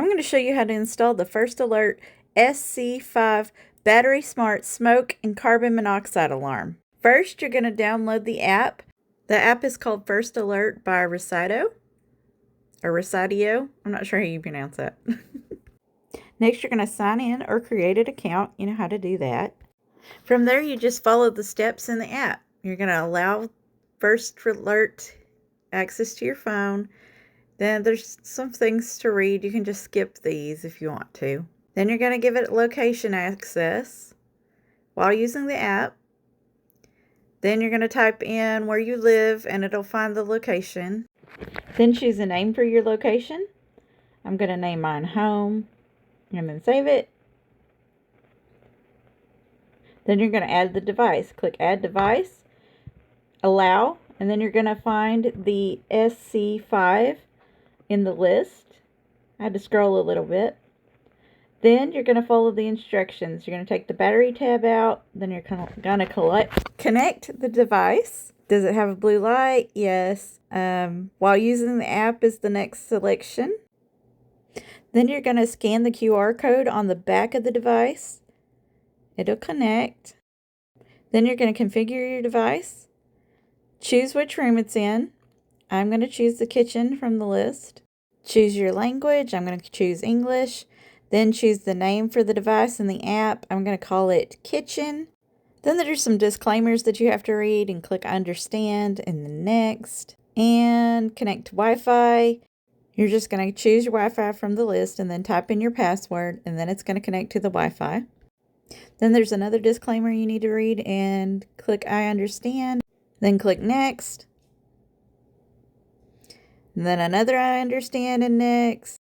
going to show you how to install the First Alert SC5 Battery Smart Smoke and Carbon Monoxide Alarm. First, you're going to download the app. The app is called First Alert by Recido, or Recidio. I'm not sure how you pronounce that. Next, you're going to sign in or create an account. You know how to do that. From there, you just follow the steps in the app. You're going to allow First Alert access to your phone. Then there's some things to read. You can just skip these if you want to. Then you're going to give it location access while using the app. Then you're going to type in where you live and it'll find the location. Then choose a name for your location. I'm going to name mine home and then save it. Then you're going to add the device. Click add device, allow, and then you're going to find the SC5 in the list. I had to scroll a little bit. Then you're going to follow the instructions. You're going to take the battery tab out. Then you're going to connect the device. Does it have a blue light? Yes. While using the app is the next selection. Then you're going to scan the QR code on the back of the device. It'll connect. Then you're going to configure your device. Choose which room it's in. I'm going to choose the kitchen from the list. Choose your language. I'm going to choose English. Then choose the name for the device in the app. I'm going to call it kitchen. Then there's some disclaimers that you have to read and click understand and then next. And connect to Wi-Fi. You're just going to choose your Wi-Fi from the list and then type in your password and then it's going to connect to the Wi-Fi. Then there's another disclaimer you need to read and click I understand. Then click next. And then another I understand and next.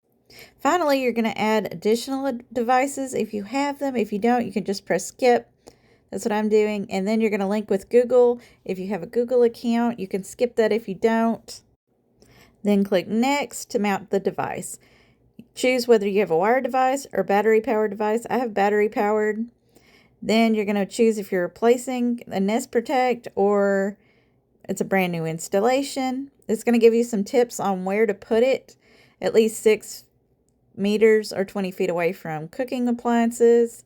Finally, you're going to add additional devices if you have them. If you don't, you can just press skip. That's what I'm doing. And then you're going to link with Google. If you have a Google account, you can skip that if you don't. Then click next to mount the device. Choose whether you have a wired device or battery powered device. I have battery powered. Then you're going to choose if you're replacing a Nest Protect or it's a brand new installation. It's going to give you some tips on where to put it, at least 6 meters or 20 feet away from cooking appliances,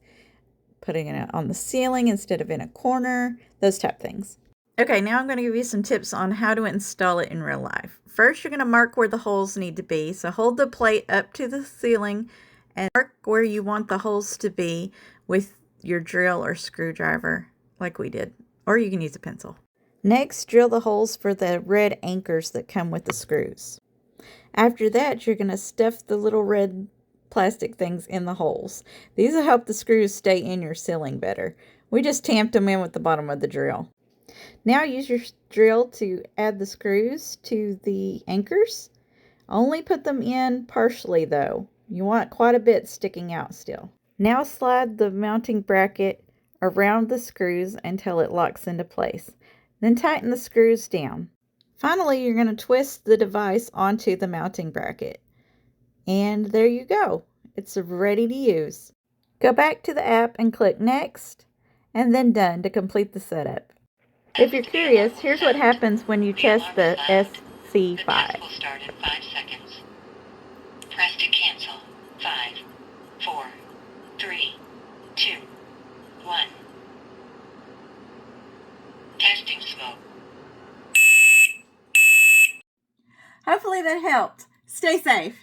putting it on the ceiling instead of in a corner, those type things. Okay, now I'm going to give you some tips on how to install it in real life. First, you're going to mark where the holes need to be. So hold the plate up to the ceiling and mark where you want the holes to be with your drill or screwdriver like we did, or you can use a pencil. Next, drill the holes for the red anchors that come with the screws. After that, you're going to stuff the little red plastic things in the holes. These will help the screws stay in your ceiling better. We just tamped them in with the bottom of the drill. Now use your drill to add the screws to the anchors. Only put them in partially though. You want quite a bit sticking out still. Now slide the mounting bracket around the screws until it locks into place. Then tighten the screws down. Finally, you're going to twist the device onto the mounting bracket. And there you go. It's ready to use. Go back to the app and click next and then done to complete the setup. If you're curious, here's what happens when you test the SC5. The test will start in 5 seconds. Press to cancel. 5, 4, 3, 2, 1. Testing smoke. Hopefully that helped. Stay safe.